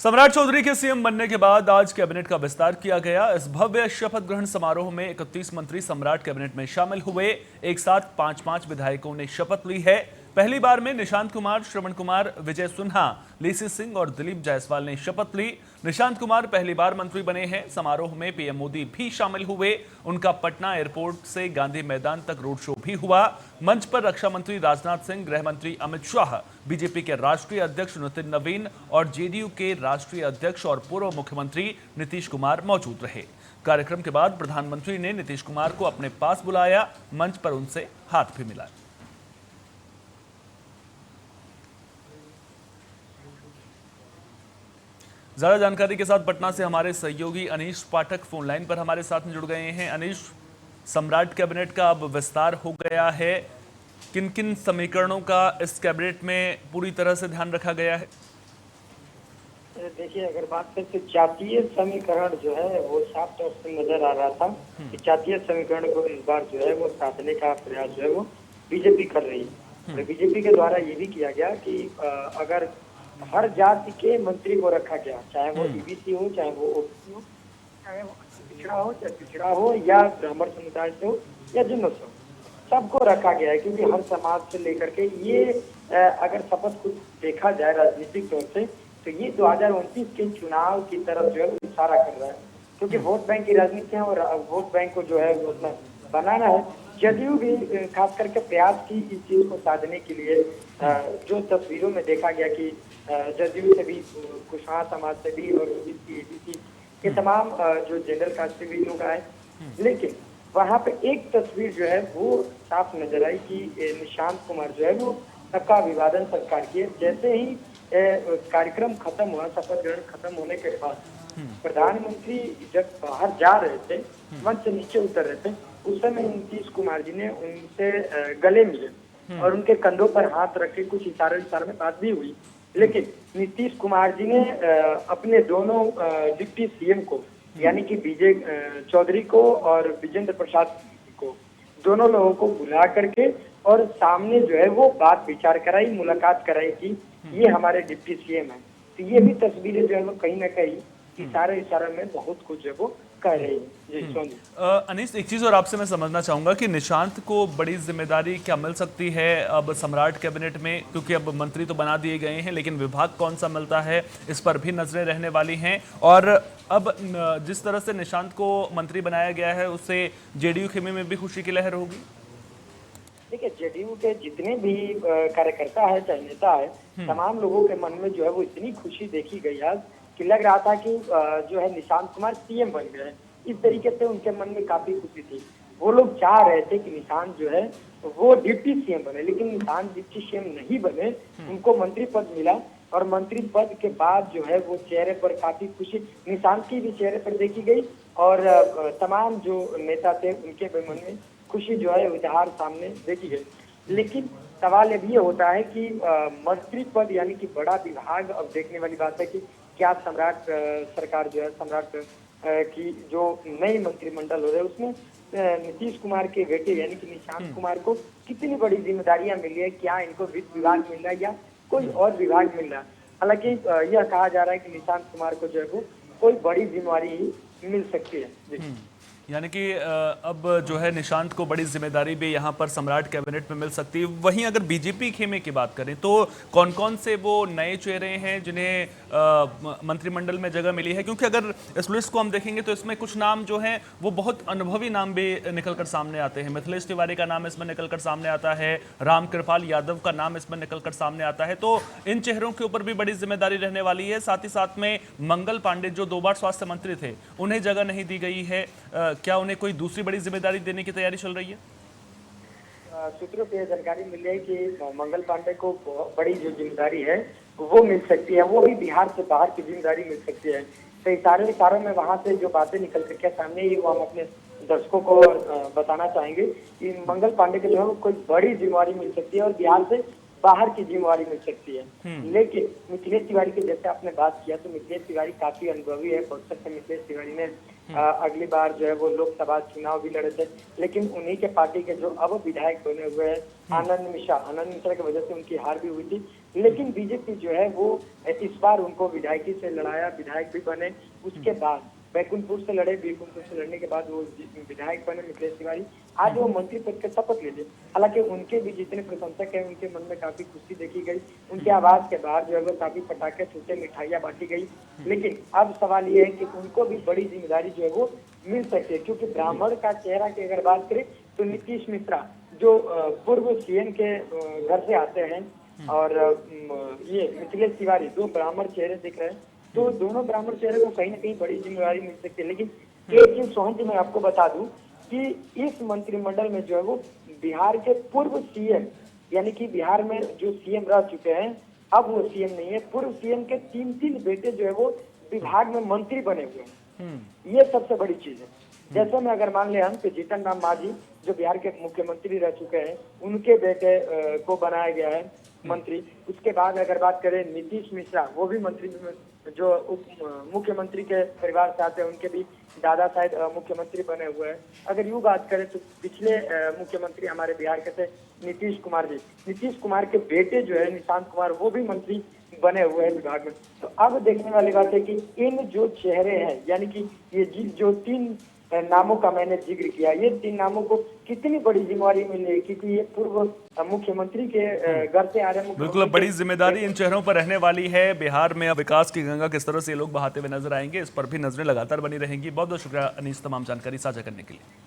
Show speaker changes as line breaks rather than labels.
सम्राट चौधरी के सीएम बनने के बाद आज कैबिनेट का विस्तार किया गया। इस भव्य शपथ ग्रहण समारोह में 31 मंत्री सम्राट कैबिनेट में शामिल हुए। एक साथ 5-5 विधायकों ने शपथ ली है। पहली बार में निशांत कुमार, श्रवण कुमार, विजय सिन्हा, लेसी सिंह और दिलीप जायसवाल ने शपथ ली। निशांत कुमार पहली बार मंत्री बने हैं। समारोह में पीएम मोदी भी शामिल हुए। उनका पटना एयरपोर्ट से गांधी मैदान तक रोड शो भी हुआ। मंच पर रक्षा मंत्री राजनाथ सिंह, गृह मंत्री अमित शाह, बीजेपी के राष्ट्रीय अध्यक्ष नितिन नवीन और जेडीयू के राष्ट्रीय अध्यक्ष और पूर्व मुख्यमंत्री नीतीश कुमार मौजूद रहे। कार्यक्रम के बाद प्रधानमंत्री ने नीतीश कुमार को अपने पास बुलाया। मंच पर उनसे हाथ भी मिलाया। ज्यादा जानकारी के साथ पटना से हमारे सहयोगी अनीश पाठक फोन लाइन पर हमारे साथ में जुड़ गए हैं। अनीश, सम्राट कैबिनेट का अब विस्तार हो गया है। किन किन समीकरणों का इस कैबिनेट में पूरी तरह से ध्यान रखा गया है?
देखिए, अगर बात करें तो जातीय समीकरण जो है वो साफ तौर से नजर आ रहा था कि जातीय समीकरण को इस बार जो है वो साधने का प्रयास जो है वो बीजेपी कर रही है। बीजेपी के द्वारा ये भी किया गया कि अगर हर जाति के मंत्री को रखा गया, चाहे वो ईबीसी हो, चाहे वो ओबीसी हो, चाहे वो चाहे पिछड़ा हो या ब्राह्मण समुदाय से हो या जिनों से हो, सबको रखा गया है। क्योंकि हर समाज से लेकर के ये अगर शपथ को देखा जाए राजनीतिक तौर से तो ये 2029 के चुनाव की तरफ जो है वो इशारा कर रहा है। क्योंकि वोट बैंक की राजनीति है और वोट बैंक को जो है वो अपना बनाना है। जदयू भी खास करके प्रयास की इस चीज को साधने के लिए जो तस्वीरों में देखा गया कि जदयू से भी कुशवाहा समाज से भी और ओबीसी के तमाम जो जनरल कास्ट से भी लोग आए, लेकिन वहां पे एक तस्वीर जो है वो साफ नजर आई कि निशांत कुमार जो है वो सबका अभिवादन सत्कार किए। जैसे ही कार्यक्रम खत्म हुआ, शपथ ग्रहण खत्म होने के बाद प्रधानमंत्री जब बाहर जा रहे थे, मंच से नीचे उतर रहे थे, उस समय नीतीश कुमार जी ने उनसे गले मिले और उनके कंधों पर हाथ रख के कुछ इशारे में बात भी हुई। लेकिन नीतीश कुमार जी ने अपने दोनों डिप्टी सीएम को यानी कि विजय चौधरी को और विजेंद्र प्रसाद को, दोनों लोगों को बुला करके और सामने जो है वो बात विचार कराई, मुलाकात कराई कि ये हमारे डिप्टी सीएम है। तो ये भी तस्वीरें जो है वो कहीं ना कहीं इशारे में बहुत कुछ जो वो कह रही है। जी
अनीश, एक चीज और आपसे मैं समझना चाहूंगा कि निशांत को बड़ी जिम्मेदारी क्या मिल सकती है अब सम्राट कैबिनेट में? क्योंकि अब मंत्री तो बना दिए गए हैं, लेकिन विभाग कौन सा मिलता है इस पर भी नजरें रहने वाली हैं। और अब जिस तरह से निशांत को मंत्री बनाया गया है उससे जेडीयू खेमे में भी खुशी की लहर होगी।
देखिए, जेडीयू के जितने भी कार्यकर्ता है, चाहे नेता है, तमाम लोगों के मन में जो है वो इतनी खुशी देखी गई आज कि लग रहा था कि जो है निशांत कुमार सीएम बन गए। इस तरीके से उनके मन में काफी खुशी थी। वो लोग चाह रहे थे कि निशांत जो है वो डिप्टी सीएम बने, लेकिन निशांत डिप्टी सीएम नहीं बने, उनको मंत्री पद मिला। और मंत्री पद के बाद जो है वो चेहरे पर काफी खुशी निशांत की भी चेहरे पर देखी गई और तमाम जो नेता थे उनके भी मन में खुशी जो है इजहार सामने देखी गई। लेकिन सवाल अब ये होता है कि मंत्री पद यानी कि बड़ा विभाग, अब देखने वाली बात है कि क्या सम्राट सरकार जो है, सम्राट की जो नई मंत्रिमंडल हो रहे हैं उसमें नीतीश कुमार के बेटे यानी कि निशांत कुमार को कितनी बड़ी जिम्मेदारियां मिली है। क्या इनको वित्त विभाग मिल रहा है या कोई और विभाग मिल रहा है? हालांकि यह कहा जा रहा है कि निशांत कुमार को जो है वो कोई बड़ी जिम्मेदारी ही मिल सकती है।
यानी कि अब जो है निशांत को बड़ी जिम्मेदारी भी यहाँ पर सम्राट कैबिनेट में मिल सकती है। वहीं अगर बीजेपी खेमे की बात करें तो कौन कौन से वो नए चेहरे हैं जिन्हें मंत्रिमंडल में जगह मिली है? क्योंकि अगर इस लिस्ट को हम देखेंगे तो इसमें कुछ नाम जो हैं वो बहुत अनुभवी नाम भी निकलकर सामने आते हैं। मिथिलेश तिवारी का नाम इसमें निकलकर सामने आता है, रामकृपाल यादव का नाम इसमें निकलकर सामने आता है। तो इन चेहरों के ऊपर भी बड़ी जिम्मेदारी रहने वाली है। साथ ही साथ में मंगल पांडे जो 2 बार स्वास्थ्य मंत्री थे, उन्हें जगह नहीं दी गई है। क्या उन्हें कोई दूसरी बड़ी जिम्मेदारी देने की तैयारी चल रही है?
सूत्रों से जानकारी मिली है कि मंगल पांडे को बड़ी जो जिम्मेदारी है वो मिल सकती है, वो भी बिहार से बाहर की जिम्मेदारी मिल सकती है। तो इशारों में वहां से जो बातें निकल करके सामने ही वो हम अपने दर्शकों को बताना चाहेंगे कि मंगल पांडे के जो है कोई बड़ी जिम्मेदारी मिल सकती है और बिहार से बाहर की जिम्मेदारी मिल सकती है। लेकिन मिथिलेश तिवारी की जैसे आपने बात किया तो मिथिलेश तिवारी काफी अनुभवी है। बहुत सकते मिथिलेश तिवारी ने अगली बार जो है वो लोकसभा चुनाव भी लड़े थे, लेकिन उन्हीं के पार्टी के जो अब विधायक बने हुए हैं आनंद मिश्रा की वजह से उनकी हार भी हुई थी। लेकिन बीजेपी जो है वो इस बार उनको विधायकी से लड़ाया, विधायक भी बने। उसके बाद बैकुंठपुर से लड़े, बैकुंठपुर से लड़ने के बाद वो विधायक बने मिथिलेश तिवारी। आज वो मंत्री पद के शपथ ले लिए। हालांकि उनके भी जितने प्रशंसक हैं उनके मन में काफी खुशी देखी गई। उनके आवास के बाहर जो है वो काफी पटाखे छूटे, मिठाइयां बांटी गई। लेकिन अब सवाल ये है कि उनको भी बड़ी जिम्मेदारी जो है वो मिल सकती है, क्योंकि ब्राह्मण का चेहरा की अगर बात करें तो नीतीश मिश्रा जो पूर्व सीएम के घर से आते हैं और ये मिथिलेश तिवारी, दो ब्राह्मण चेहरे दिख रहे हैं। तो दोनों ब्राह्मण चेहरे को कहीं ना कहीं बड़ी जिम्मेदारी मिल सकती है। लेकिन एक चीज सोहन जी मैं आपको बता दूं कि इस मंत्रिमंडल में जो है वो बिहार के पूर्व सीएम, यानी कि बिहार में जो सीएम रह चुके हैं, अब वो सीएम नहीं है, पूर्व सीएम के 3 बेटे जो है वो विभाग में मंत्री बने हुए हैं। ये सबसे बड़ी चीज है। जैसे में अगर मान ले हम कि जीतन राम मांझी जो बिहार के मुख्यमंत्री रह चुके हैं, उनके बेटे को बनाया गया है मंत्री। उसके बाद अगर बात करें नीतीश मिश्रा, वो भी मंत्री जो उप मुख्यमंत्री के परिवार से आते हैं, उनके भी दादा शायद मुख्यमंत्री बने हुए हैं। अगर यूँ बात करें तो पिछले मुख्यमंत्री हमारे बिहार के थे नीतीश कुमार जी। नीतीश कुमार के बेटे जो है निशांत कुमार, वो भी मंत्री बने हुए हैं विभाग में। तो अब देखने वाली बात है कि इन जो चेहरे हैं, यानी कि ये जो 3 नामों का मैंने जिक्र किया, ये 3 नामों को कितनी बड़ी जिम्मेवारी मिली, क्योंकि ये पूर्व मुख्यमंत्री के घर से आ रहे हैं।
बिल्कुल, अब बड़ी जिम्मेदारी इन चेहरों पर रहने वाली है। बिहार में अब विकास की गंगा किस तरह से ये लोग बहाते हुए नजर आएंगे, इस पर भी नजरें लगातार बनी रहेंगी। बहुत बहुत शुक्रिया अनीस, तमाम जानकारी साझा करने के लिए।